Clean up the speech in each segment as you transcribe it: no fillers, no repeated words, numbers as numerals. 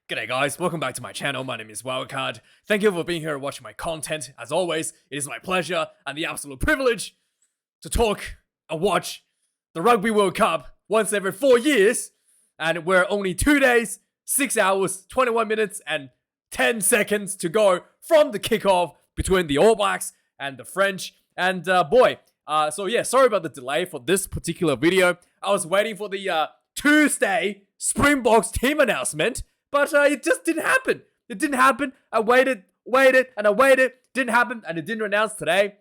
G'day guys, welcome back to my channel. My name is Wildkard. Thank you for being here and watching my content. As always, it is my pleasure and the absolute privilege to talk and watch the Rugby World Cup once every 4 years. And we're only 2 days, 6 hours, 21 minutes and 10 seconds to go from the kickoff between the All Blacks and the French. And sorry about the delay for this particular video. I was waiting for the Tuesday Springboks team announcement. But it just didn't happen. It didn't happen. I waited, and I waited. Didn't happen, and it didn't announce today.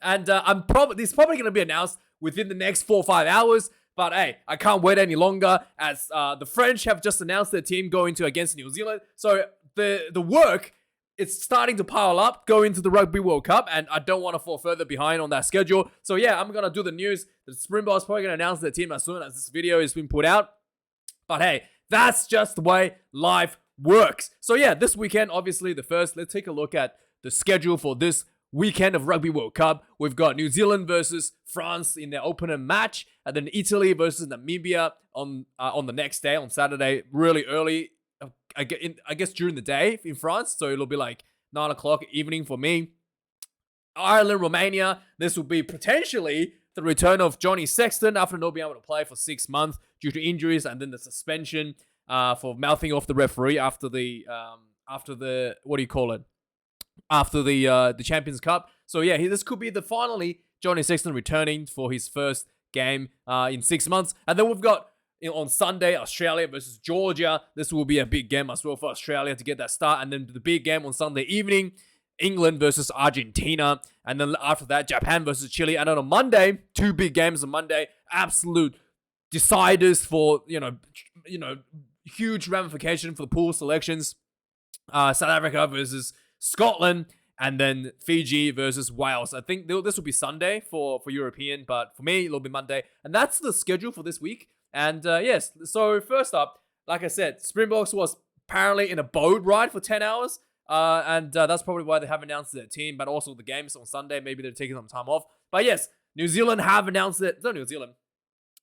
And this is probably going to be announced within the next 4 or 5 hours. But hey, I can't wait any longer as the French have just announced their team going to against New Zealand. So the work it's starting to pile up going to the Rugby World Cup, and I don't want to fall further behind on that schedule. So yeah, I'm going to do the news. The Springboks probably going to announce their team as soon as this video has been put out. But hey, that's just the way life works. So yeah, this weekend, obviously let's take a look at the schedule for this weekend of Rugby World Cup. We've got New Zealand versus France in their opener match, and then Italy versus Namibia on the next day, on Saturday, really early, I guess during the day in France. So it'll be like 9 o'clock evening for me. Ireland, Romania, this will be potentially the return of Johnny Sexton after not being able to play for 6 months due to injuries, and then the suspension for mouthing off the referee after the Champions Cup. So yeah, this could be finally Johnny Sexton returning for his first game in 6 months. And then we've got on Sunday Australia versus Georgia. This will be a big game as well for Australia to get that start, and then the big game on Sunday evening, England versus Argentina, and then after that, Japan versus Chile. And then on Monday, 2 big games on Monday, absolute deciders for huge ramification for the pool selections. South Africa versus Scotland, and then Fiji versus Wales. I think this will be Sunday for European, but for me, it'll be Monday. And that's the schedule for this week. And yes, so first up, like I said, Springboks was apparently in a boat ride for 10 hours. And that's probably why they haven't announced their team, but also the games on Sunday. Maybe they're taking some time off. But yes, New Zealand have announced it. No, New Zealand.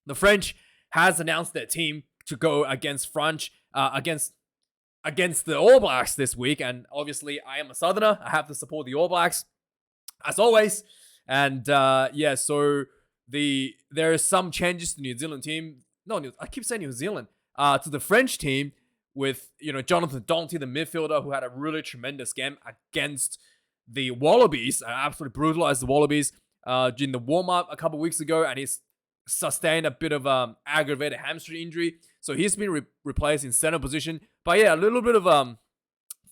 The French has announced their team to go against against the All Blacks this week. And obviously, I am a Southerner. I have to support the All Blacks, as always. And yeah, so there is some changes to the New Zealand team. I keep saying New Zealand. To the French team, with Jonathan Danty, the midfielder, who had a really tremendous game against the Wallabies, absolutely brutalized the Wallabies during the warm-up a couple weeks ago, and he's sustained a bit of aggravated hamstring injury, so he's been replaced in center position. But yeah, a little bit of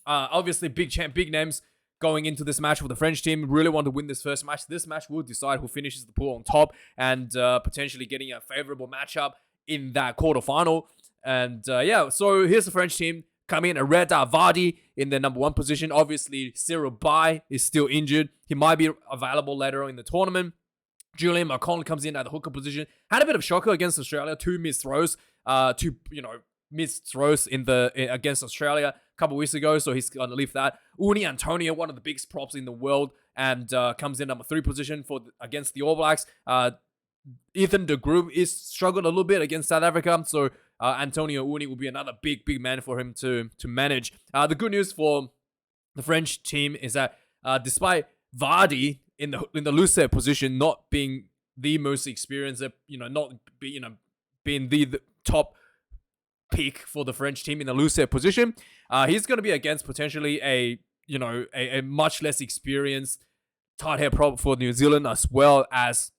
obviously big names going into this match for the French team. Really want to win this first match. This match will decide who finishes the pool on top, and potentially getting a favorable matchup in that quarterfinal. And yeah, so here's the French team coming in. Reda Vardy in the number 1 position. Obviously, Cyril Bay is still injured. He might be available later on in the tournament. Julian McConnell comes in at the hooker position. Had a bit of shocker against Australia. 2 missed throws. Missed throws against Australia a couple weeks ago. So he's going to leave that. Uni Antonio, one of the biggest props in the world, and comes in number 3 position against the All Blacks. Ethan de Groot is struggled a little bit against South Africa, so Antonio Uni will be another big man for him to manage. The good news for the French team is that despite Vardy in the looser position not being the most experienced, being the top pick for the French team in the looser position, he's going to be against potentially a much less experienced tight head prop for New Zealand, as well as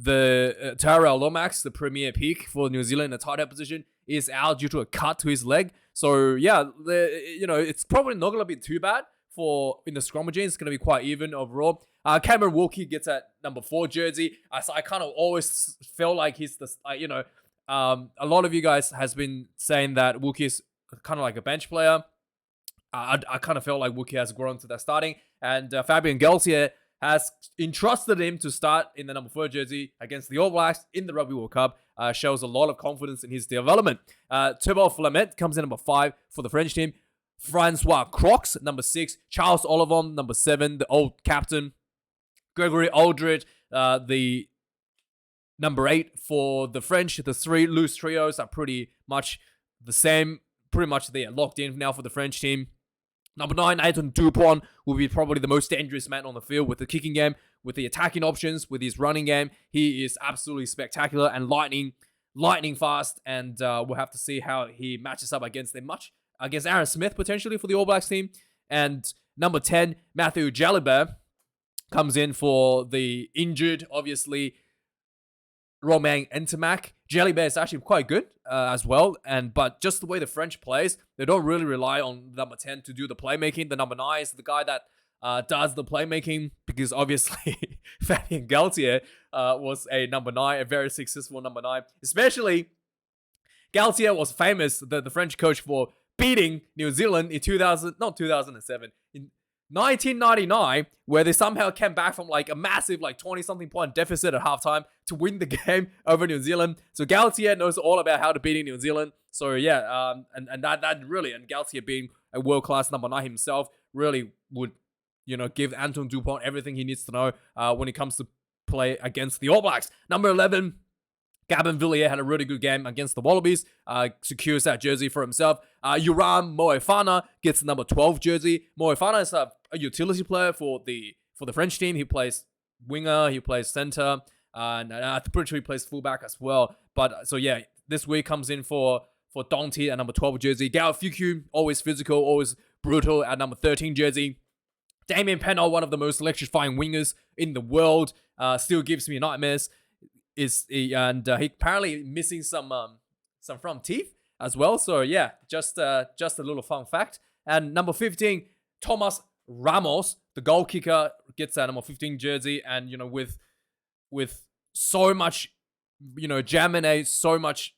the Tyrell Lomax, the premier pick for New Zealand in the tight head position, is out due to a cut to his leg. So yeah, it's probably not going to be too bad in the scrummaging. It's going to be quite even overall. Cameron Woolkey gets at number 4 jersey. I kind of always felt like he's a lot of you guys has been saying that Woolkey is kind of like a bench player. I kind of felt like Woolkey has grown to that starting, and Fabien Galtier has entrusted him to start in the number 4 jersey against the All Blacks in the Rugby World Cup. Shows a lot of confidence in his development. Thibaut Flament comes in number 5 for the French team. Francois Crocs, number 6. Charles Olivon, number 7, the old captain. Gregory Aldridge, the number 8 for the French. The 3 loose trios are pretty much the same pretty much they are locked in now for the French team. Number 9, Anton Dupont will be probably the most dangerous man on the field with the kicking game, with the attacking options, with his running game. He is absolutely spectacular and lightning fast, and we'll have to see how he matches up against against Aaron Smith potentially for the All Blacks team. And number 10, Matthew Jalibert comes in for the injured, obviously, Romain Ntamack. Jalibert is actually quite good as well, but just the way the French plays, they don't really rely on number 10 to do the playmaking. The number 9 is the guy that does the playmaking, because obviously Fabien Galthié was a number 9, a very successful number 9. Especially, Galthié was famous, the French coach, for beating New Zealand in 1999, where they somehow came back from like a massive 20-something point deficit at halftime to win the game over New Zealand. So Galthié knows all about how to beat New Zealand. So yeah, and that really, and Galthié being a world-class number 9 himself, really would, give Anton Dupont everything he needs to know when it comes to play against the All Blacks. Number 11, Gabin Villiers had a really good game against the Wallabies, secures that jersey for himself. Yoram Moefana gets the number 12 jersey. Moefana is a utility player for the French team. He plays winger, he plays center, and I'm pretty sure he plays fullback as well. But so yeah, this week comes in for Dante at number 12 jersey. Gao Fuku, always physical, always brutal, at number 13 jersey. Damien Pennell, one of the most electrifying wingers in the world, still gives me nightmares. He apparently missing some front teeth as well. So yeah, just a little fun fact. And number 15, Thomas Ramos, the goal kicker, gets that number 15 jersey. And with so much, Germany, so much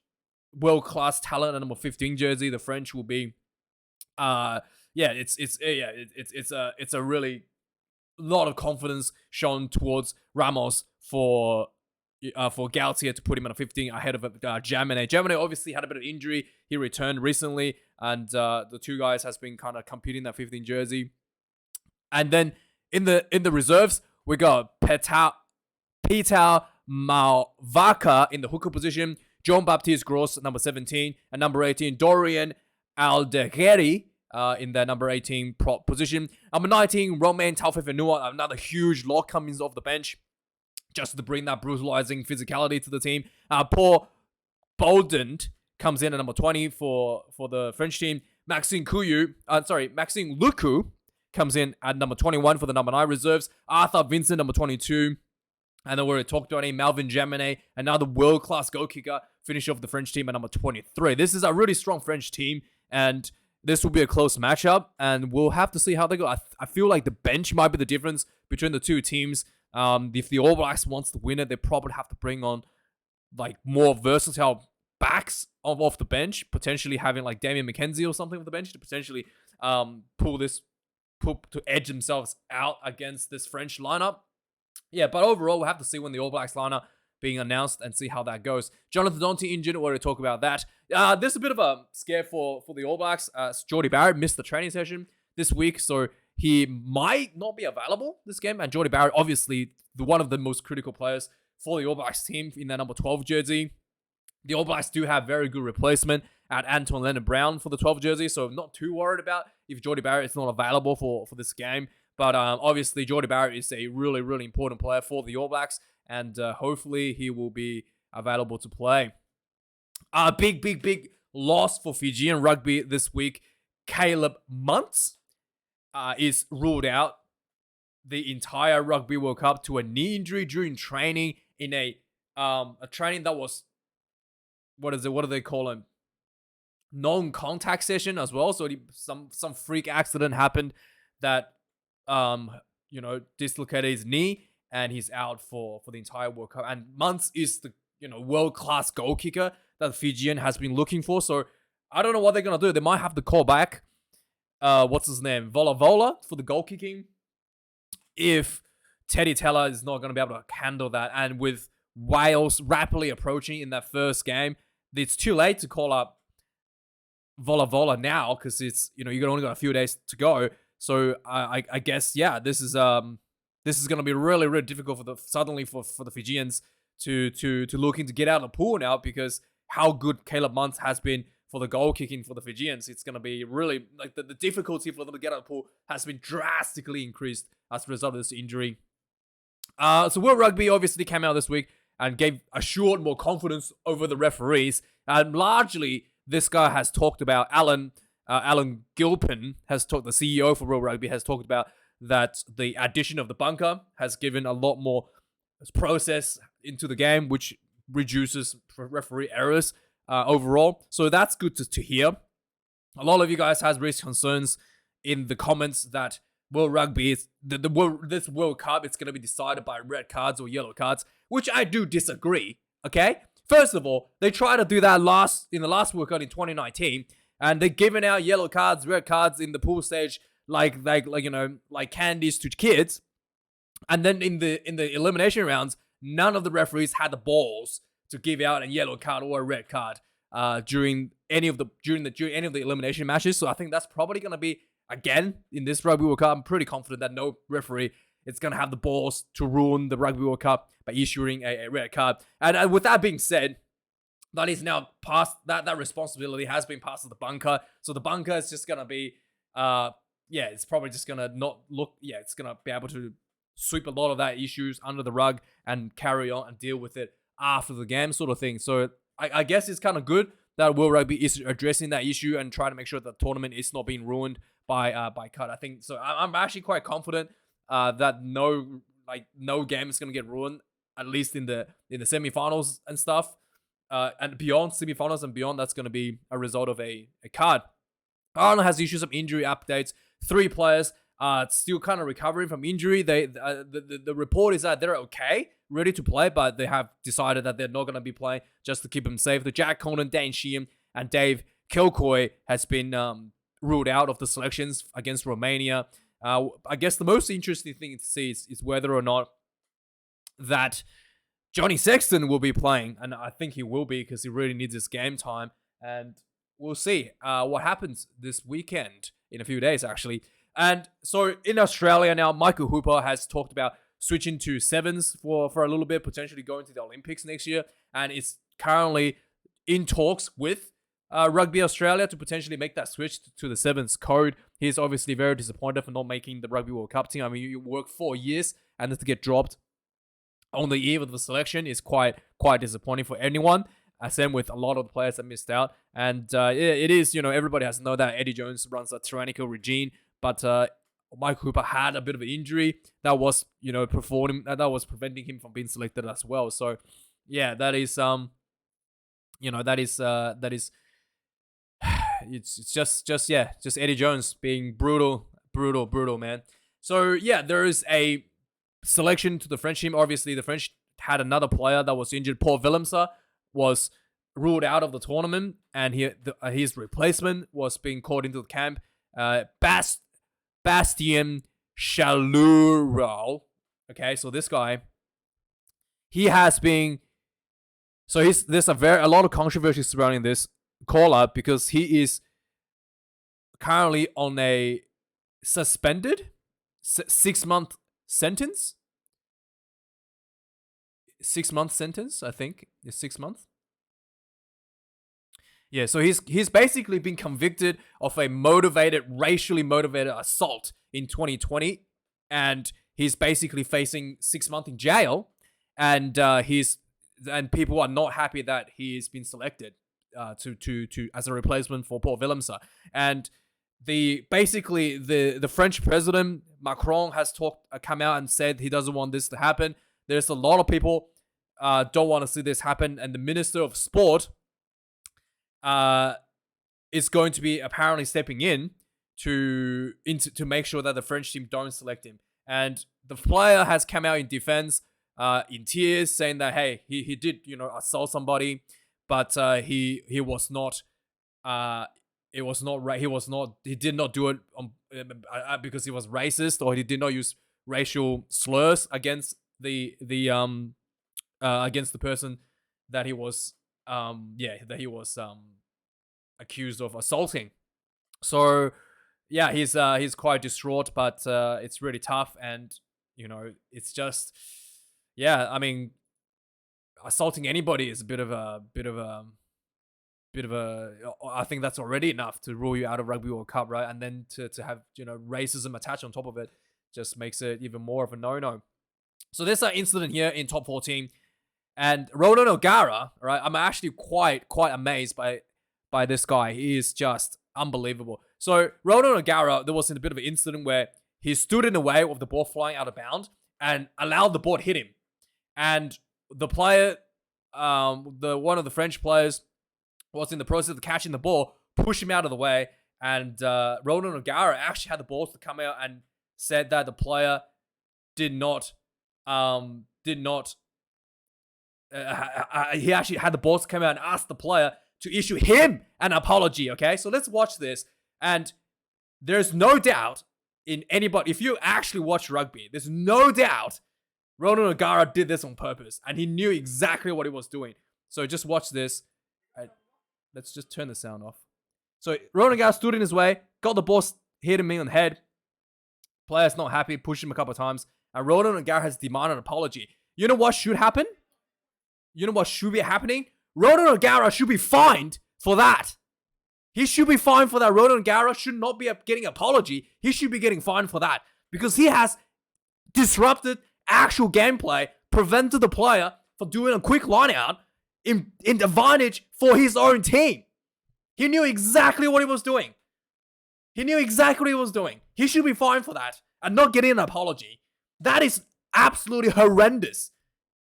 world-class talent at number 15 jersey, the French will be it's a really lot of confidence shown towards Ramos for Galthié to put him at a 15 ahead of Jamine. Jamine obviously had a bit of injury. He returned recently, and the two guys has been kind of competing that 15 jersey. And then in the reserves, we got Peter Malvaka in the hooker position, Jean-Baptiste Gros, number 17, and number 18, Dorian Aldegheri in their number 18 prop position. Number 19, Romain Taufifenua, another huge lock coming off the bench, just to bring that brutalizing physicality to the team. Paul Bolden comes in at number 20 for the French team. Maxime Luku comes in at number 21 for the number 9 reserves. Arthur Vincent, number 22. And then we already talked about him, Melvin Jamine, another world-class goal kicker, finish off the French team at number 23. This is a really strong French team, and this will be a close matchup, and we'll have to see how they go. I feel like the bench might be the difference between the two teams. If the All Blacks wants to win it, they probably have to bring on more versatile backs off the bench, potentially having Damian McKenzie or something off the bench to potentially to edge themselves out against this French lineup. Yeah, but overall, we'll have to see when the All Blacks lineup being announced and see how that goes. Jonathan Dante injured, we'll already talk about that. There's a bit of a scare for the All Blacks. Jordy Barrett missed the training session this week, so he might not be available this game. And Jordy Barrett, obviously, one of the most critical players for the All Blacks team in their number 12 jersey. The All Blacks do have very good replacement at Anton Leonard-Brown for the 12 jersey, so I'm not too worried about if Jordy Barrett is not available for this game. But obviously, Jordy Barrett is a really, really important player for the All Blacks, and hopefully he will be available to play. Big loss for Fijian rugby this week. Caleb Muntz is ruled out the entire Rugby World Cup to a knee injury during training in a training that was, what do they call him? Non-contact session as well. So some freak accident happened that dislocated his knee, and he's out for the entire World Cup. And Muntz is the world-class goal kicker that Fijian has been looking for. So I don't know what they're gonna do. They might have to call back what's his name, Vola for the goal kicking, if Teddy Teller is not gonna be able to handle that. And with Wales rapidly approaching in that first game, it's too late to call up Vola now, because it's you only got a few days to go. So I guess this is going to be really, really difficult for the Fijians to looking to get out of the pool now, because how good Caleb Muntz has been for the goal kicking for the Fijians. It's going to be really, like, the difficulty for them to get out of the pool has been drastically increased as a result of this injury. So World Rugby obviously came out this week and assured more confidence over the referees. And largely, this guy has talked about, Alan Gilpin has talked, the CEO for World Rugby has talked about that the addition of the bunker has given a lot more process into the game, which reduces referee errors overall. So that's good to hear. A lot of you guys has raised concerns in the comments that World Rugby is this World Cup, it's going to be decided by red cards or yellow cards, which I do disagree. Okay, first of all, they tried to do that in the last World Cup in 2019, and they're giving out yellow cards, red cards in the pool stage like candies to kids. And then in the elimination rounds, none of the referees had the balls to give out a yellow card or a red card during any of the elimination matches. So I think that's probably going to be, again, in this Rugby World Cup. I'm pretty confident that no referee is going to have the balls to ruin the Rugby World Cup by issuing a red card. And with that being said, that is now passed. That responsibility has been passed to the bunker. So the bunker is just going to be, it's probably just going to not look, it's going to be able to sweep a lot of that issues under the rug and carry on and deal with it after the game sort of thing. So I guess it's kind of good that World Rugby is addressing that issue and trying to make sure that the tournament is not being ruined by cut. I think so. I'm actually quite confident that no game is going to get ruined, at least in the semifinals and stuff, and beyond semifinals and beyond. That's going to be a result of a card. Ireland has issued some injury updates. 3 players are still kind of recovering from injury. The report is that they're okay, ready to play, but they have decided that they're not going to be playing just to keep them safe. The Jack Conan, Dane Sheehan, and Dave Kilcoy has been ruled out of the selections against Romania. I guess the most interesting thing to see is whether or not that Johnny Sexton will be playing, and I think he will be because he really needs his game time. And we'll see what happens this weekend in a few days, actually. And so in Australia now, Michael Hooper has talked about switching to sevens for a little bit, potentially going to the Olympics next year, and it's currently in talks with Rugby Australia to potentially make that switch to the sevens code. He's obviously very disappointed for not making the Rugby World Cup team. I mean, you work 4 years and then to get dropped on the eve of the selection is quite disappointing for anyone. Same with a lot of the players that missed out. And it is, everybody has to know that Eddie Jones runs a tyrannical regime, but Mike Hooper had a bit of an injury that was, that was preventing him from being selected as well. So, yeah, that is, it's just Eddie Jones being brutal, man. So, yeah, there is a selection to the French team. Obviously, the French had another player that was injured. Paul Willemse was ruled out of the tournament, and his replacement was being called into the camp. Bastien Chalureau. Okay, so this guy, he has been. So there's a lot of controversy surrounding this call up because he is currently on a suspended 6-month sentence. 6-month sentence, I think. It's 6 months. Yeah, so he's basically been convicted of a racially motivated assault in 2020, and he's basically facing 6 months in jail, and people are not happy that he's been selected to as a replacement for Paul Willemse. And the French president Macron has come out and said he doesn't want this to happen. There's a lot of people don't want to see this happen, and the Minister of Sport is going to be apparently stepping in to make sure that the French team don't select him. And the player has come out in defense, in tears, saying that hey, he did assault somebody, but he was not. It was not right. He did not do it because he was racist, or he did not use racial slurs against the person that he was accused of assaulting. So yeah, he's quite distraught, but it's really tough, and it's just, yeah, I mean, assaulting anybody is a bit of a bit of a, I think that's already enough to rule you out of Rugby World Cup, right? And then to have, racism attached on top of it just makes it even more of a no-no. So there's an incident here in top 14, and Ronan O'Gara, right? I'm actually quite amazed by this guy. He is just unbelievable. So Ronan O'Gara, there was a bit of an incident where he stood in the way of the ball flying out of bounds and allowed the ball to hit him. And the player, one of the French players, was in the process of catching the ball, pushed him out of the way, and Ronan O'Gara actually had the balls to come out and said that the player he actually had the balls to come out and ask the player to issue him an apology, okay? So let's watch this. And there's no doubt in anybody, if you actually watch rugby, there's no doubt Ronan O'Gara did this on purpose, and he knew exactly what he was doing. So just watch this. Let's just turn the sound off. So Ronan O'Gara stood in his way, got the ball, hit him in the head. Player's not happy, pushed him a couple of times, and Ronan O'Gara has demanded an apology. You know what should happen? You know what should be happening? Ronan O'Gara should be fined for that. He should be fined for that. Ronan O'Gara should not be getting an apology. He should be getting fined for that because he has disrupted actual gameplay, prevented the player from doing a quick line out in advantage for his own team. He knew exactly what he was doing. He should be fined for that and not getting an apology. That is absolutely horrendous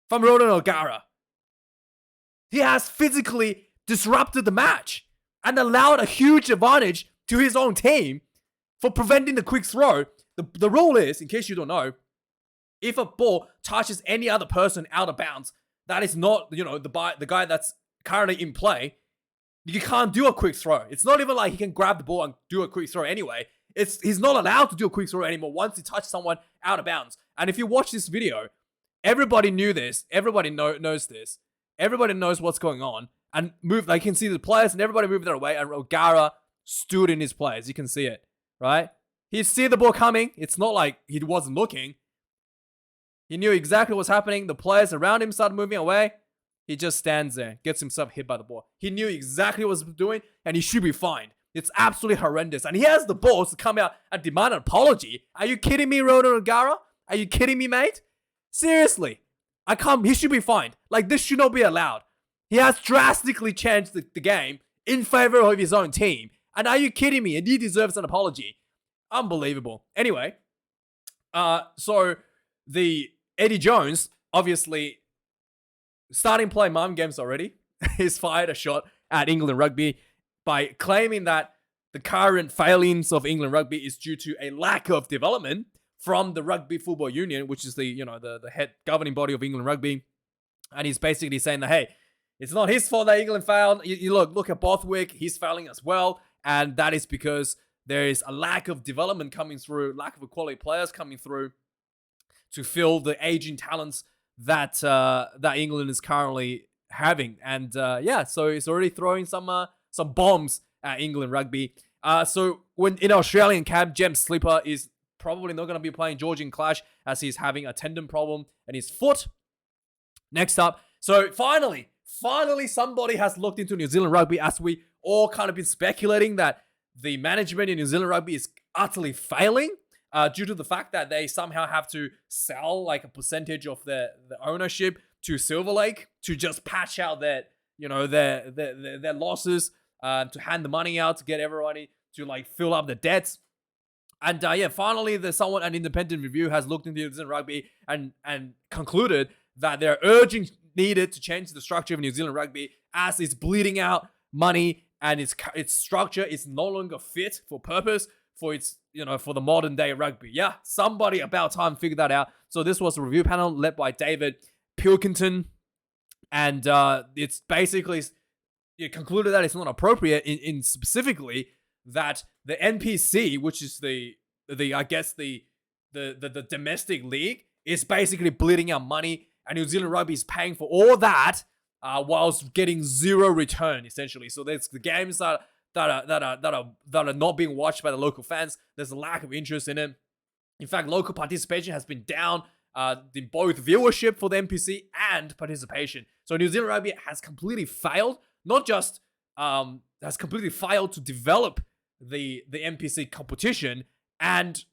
from Ronan O'Gara. He has physically disrupted the match and allowed a huge advantage to his own team for preventing the quick throw. The rule is, in case you don't know, if a ball touches any other person out of bounds, that is not, the guy that's currently in play, you can't do a quick throw. It's not even like he can grab the ball and do a quick throw anyway. He's not allowed to do a quick throw anymore once he touches someone out of bounds. And if you watch this video, everybody knew this. Everybody knows this. Everybody knows what's going on. And they can see the players and everybody moved their way. And O'Gara stood in his place. You can see it, right? He see the ball coming. It's not like he wasn't looking. He knew exactly what's happening. The players around him started moving away. He just stands there, gets himself hit by the ball. He knew exactly what he was doing, and he should be fined. It's absolutely horrendous. And he has the balls to come out and demand an apology. Are you kidding me, Ronan O'Gara? Are you kidding me, mate? Seriously. He should be fined. Like, this should not be allowed. He has drastically changed the game in favor of his own team. And are you kidding me? And he deserves an apology. Unbelievable. Anyway, so the Eddie Jones, obviously, starting playing mind games already, he's fired a shot at England Rugby by claiming that the current failings of England Rugby is due to a lack of development from the Rugby Football Union, which is the head governing body of England Rugby. And he's basically saying that, hey, it's not his fault that England failed. You look at Bothwick, he's failing as well. And that is because there is a lack of development coming through, lack of quality players coming through to fill the aging talents that England is currently having. And so he's already throwing some bombs at England Rugby. So when in Australian camp, Jem Slipper is probably not going to be playing Georgian Clash as he's having a tendon problem in his foot. Next up, so finally somebody has looked into New Zealand Rugby, as we all kind of been speculating that the management in New Zealand Rugby is utterly failing due to the fact that they somehow have to sell like a percentage of the ownership to Silver Lake to just patch out their losses, to hand the money out to get everybody to like fill up the debts. And finally, an independent review has looked into New Zealand Rugby and concluded that there are urgent needed to change the structure of New Zealand Rugby as it's bleeding out money and its structure is no longer fit for purpose for for the modern day rugby. Yeah, somebody about time figured that out. So this was a review panel led by David Pilkington, and it's basically concluded that it's not appropriate in specifically that the NPC, which is the domestic league, is basically bleeding out money, and New Zealand Rugby is paying for all that whilst getting zero return, essentially. So there's the games that are not being watched by the local fans. There's a lack of interest in it. In fact, local participation has been down in both viewership for the NPC and participation. So New Zealand Rugby has completely failed, not just has completely failed to develop the NPC competition, and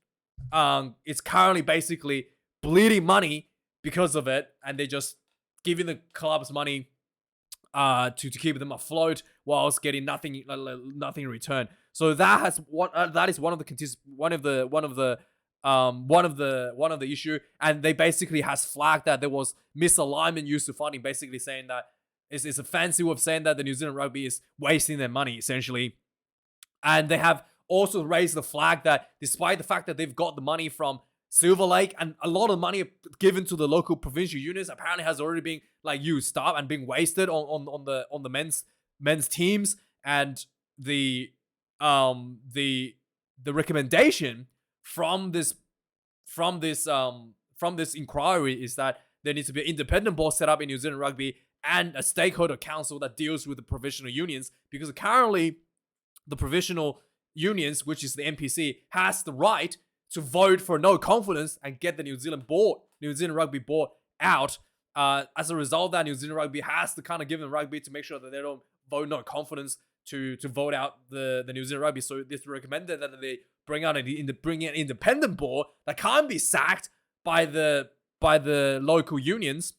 it's currently basically bleeding money because of it, and they're just giving the clubs money to keep them afloat whilst getting nothing in return. So that is one of the issue, and they basically has flagged that there was misalignment used to funding, basically saying that it's a fancy way of saying that the New Zealand Rugby is wasting their money essentially. And they have also raised the flag that despite the fact that they've got the money from Silver Lake and a lot of money given to the local provincial units apparently has already been used up and being wasted on the men's teams, and the recommendation from this inquiry is that there needs to be an independent board set up in New Zealand Rugby and a stakeholder council that deals with the provincial unions, because currently the provincial unions, which is the NPC, has the right to vote for no confidence and get the New Zealand Rugby board out. As a result of that, New Zealand Rugby has to kind of give them rugby to make sure that they don't vote no confidence to vote out the New Zealand Rugby. So it's recommended that they bring an independent board that can't be sacked by the local unions,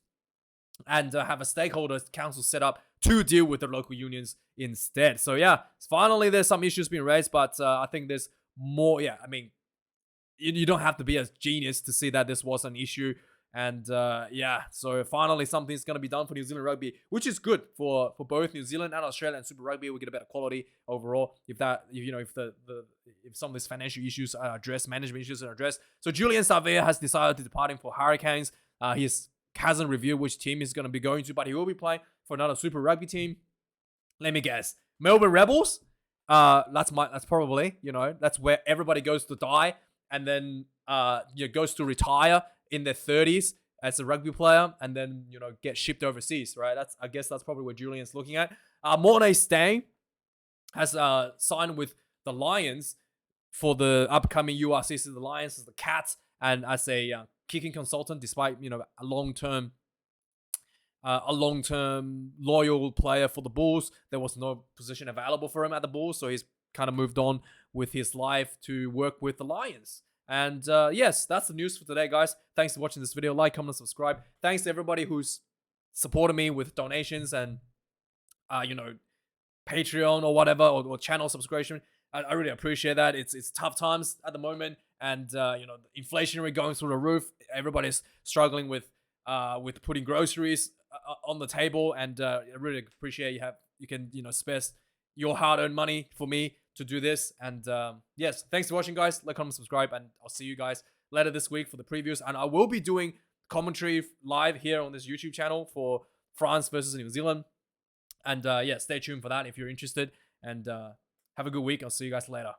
and have a stakeholder council set up to deal with the local unions instead. So yeah, finally there's some issues being raised, but I think there's more. Yeah, I mean, you don't have to be a genius to see that this was an issue. And yeah, so finally something's going to be done for New Zealand Rugby, which is good for both New Zealand and Australia and Super Rugby. We get a better quality overall if some of these financial issues are addressed, management issues are addressed. So Julian Savea has decided to depart for Hurricanes. He hasn't revealed which team he's going to be going to, but he will be playing for another Super Rugby team. Let me guess, Melbourne Rebels. That's probably, that's where everybody goes to die and then goes to retire in their 30s as a rugby player, and then get shipped overseas, right? I guess that's probably what Julian's looking at. Mornay Stang has signed with the Lions for the upcoming URC. So the Lions as the Cats, and as a kicking consultant, despite a long-term loyal player for the Bulls, there was no position available for him at the Bulls, so he's kind of moved on with his life to work with the Lions. And yes, that's the news for today, guys. Thanks for watching this video. Like, comment, subscribe. Thanks to everybody who's supported me with donations and Patreon or whatever, or channel subscription. I really appreciate that. It's tough times at the moment, and the inflation rate going through the roof. Everybody's struggling with putting groceries on the table, and I really appreciate you can spare your hard-earned money for me to do this. And yes, thanks for watching, guys. Like, comment, subscribe, and I'll see you guys later this week for the previews. And I will be doing commentary live here on this YouTube channel for France versus New Zealand. And yeah, stay tuned for that if you're interested. And have a good week. I'll see you guys later.